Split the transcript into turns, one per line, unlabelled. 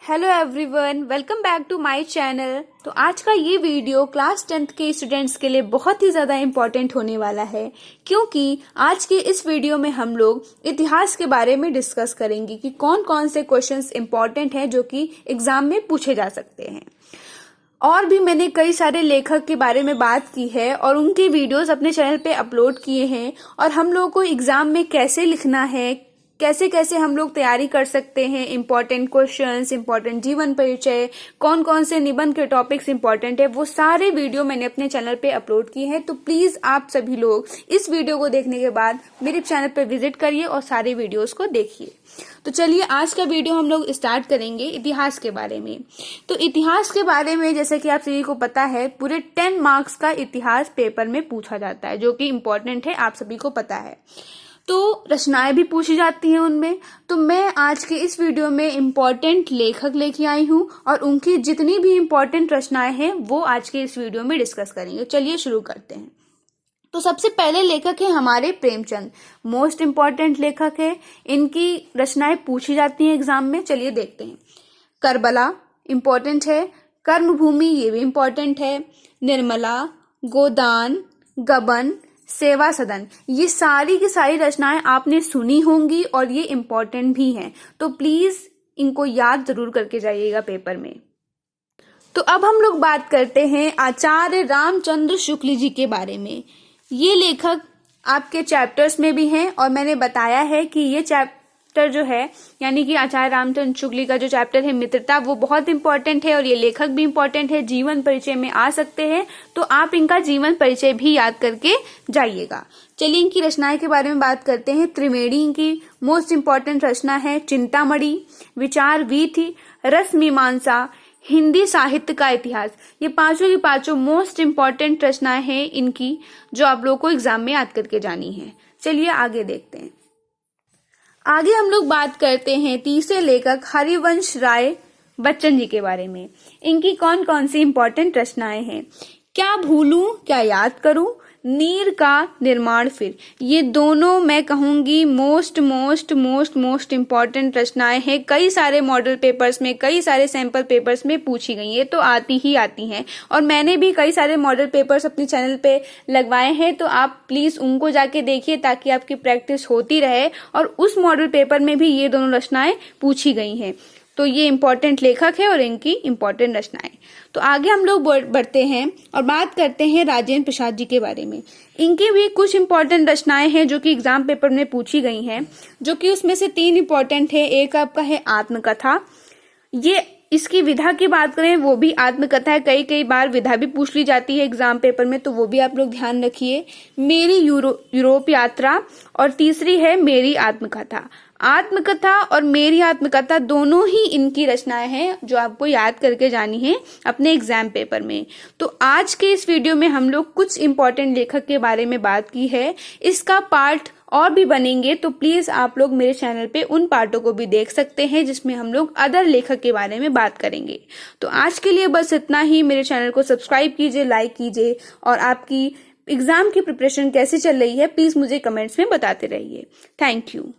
Hello everyone, welcome back to my channel. तो आज का ये वीडियो क्लास 10th के स्टूडेंट्स के लिए बहुत ही ज़्यादा इम्पोर्टेंट होने वाला है, क्योंकि आज के इस वीडियो में हम लोग इतिहास के बारे में डिस्कस करेंगे कि कौन कौन से क्वेश्चंस इम्पोर्टेंट हैं जो कि एग्जाम में पूछे जा सकते हैं। और भी मैंने कई सारे लेखक के बारे में बात की है और उनकी वीडियोस अपने चैनल पे अपलोड किए हैं, और हम लोगों को एग्जाम में कैसे लिखना है, कैसे कैसे हम लोग तैयारी कर सकते हैं, इंपॉर्टेंट क्वेश्चंस, इंपॉर्टेंट जीवन परिचय, कौन कौन से निबंध के टॉपिक्स इंपॉर्टेंट है, वो सारे वीडियो मैंने अपने चैनल पे अपलोड किए हैं। तो प्लीज आप सभी लोग इस वीडियो को देखने के बाद मेरे चैनल पे विजिट करिए और सारे वीडियोस को देखिए। तो चलिए आज का वीडियो हम लोग स्टार्ट करेंगे इतिहास के बारे में। तो इतिहास के बारे में जैसे कि आप सभी को पता है, पूरे 10 मार्क्स का इतिहास पेपर में पूछा जाता है, जो कि इम्पोर्टेंट है, आप सभी को पता है। तो रचनाएं भी पूछी जाती हैं उनमें। तो मैं आज के इस वीडियो में इम्पोर्टेंट लेखक लेके आई हूँ और उनकी जितनी भी इम्पोर्टेंट रचनाएं हैं वो आज के इस वीडियो में डिस्कस करेंगे। चलिए शुरू करते हैं। तो सबसे पहले लेखक है हमारे प्रेमचंद। मोस्ट इम्पॉर्टेंट लेखक है, इनकी रचनाएं पूछी जाती हैं एग्जाम में। चलिए देखते हैं। करबला इम्पोर्टेंट है, कर्मभूमि ये भी इम्पोर्टेंट है, निर्मला, गोदान, गबन, सेवा सदन, ये सारी की सारी रचनाएं आपने सुनी होंगी और ये इम्पोर्टेंट भी हैं। तो प्लीज इनको याद जरूर करके जाइएगा पेपर में। तो अब हम लोग बात करते हैं आचार्य रामचंद्र शुक्ल जी के बारे में। ये लेखक आपके चैप्टर्स में भी हैं और मैंने बताया है कि ये चैप्टर जो है, यानी कि आचार्य रामचंद्र शुक्ल का जो चैप्टर है मित्रता, वो बहुत इंपॉर्टेंट है और ये लेखक भी इंपॉर्टेंट है, जीवन परिचय में आ सकते हैं। तो आप इनका जीवन परिचय भी याद करके जाइएगा। चलिए इनकी रचनाएं के बारे में बात करते हैं। त्रिवेणी इनकी मोस्ट इंपॉर्टेंट रचना है, चिंतामणि, विचार वीथि, रस मीमांसा, हिंदी साहित्य का इतिहास, ये पांचों की पांचों मोस्ट इंपॉर्टेंट रचनाएं हैं इनकी, जो आप लोगों को एग्जाम में याद करके जानी है। चलिए आगे देखते हैं। आगे हम लोग बात करते हैं तीसरे लेखक हरिवंश राय बच्चन जी के बारे में। इनकी कौन कौन सी इंपॉर्टेंट रचनाएं हैं। क्या भूलूं क्या याद करूं, नीर का निर्माण फिर, ये दोनों मैं कहूंगी मोस्ट इंपॉर्टेंट रचनाएं हैं। कई सारे मॉडल पेपर्स में, कई सारे सैंपल पेपर्स में पूछी गई है, तो आती ही आती हैं। और मैंने भी कई सारे मॉडल पेपर्स अपने चैनल पे लगवाए हैं, तो आप प्लीज उनको जाके देखिए ताकि आपकी प्रैक्टिस होती रहे। और उस मॉडल पेपर में भी ये दोनों रचनाएं पूछी गई हैं। तो ये इम्पोर्टेंट लेखक है और इनकी इम्पोर्टेंट रचनाएं। तो आगे हम लोग बढ़ते हैं और बात करते हैं राजेंद्र प्रसाद जी के बारे में। इनकी भी कुछ इम्पोर्टेंट रचनाएं हैं जो कि एग्जाम पेपर में पूछी गई हैं, जो कि उसमें से 3 इम्पोर्टेंट है। एक आपका है आत्मकथा, ये इसकी विधा की बात करें वो भी आत्मकथा है, कई बार विधा भी पूछ ली जाती है एग्जाम पेपर में, तो वो भी आप लोग ध्यान रखिए। मेरी यूरोप यात्रा, और तीसरी है मेरी आत्मकथा। आत्मकथा और मेरी आत्मकथा दोनों ही इनकी रचनाएं हैं जो आपको याद करके जानी है अपने एग्जाम पेपर में। तो आज के इस वीडियो में हम लोग कुछ इंपॉर्टेंट लेखक के बारे में बात की है। इसका पार्ट और भी बनेंगे, तो प्लीज आप लोग मेरे चैनल पे उन पार्टों को भी देख सकते हैं जिसमें हम लोग अदर लेखक के बारे में बात करेंगे। तो आज के लिए बस इतना ही। मेरे चैनल को सब्सक्राइब कीजिए, लाइक कीजिए, और आपकी एग्जाम की प्रिपरेशन कैसे चल रही है प्लीज मुझे कमेंट्स में बताते रहिए। Thank you.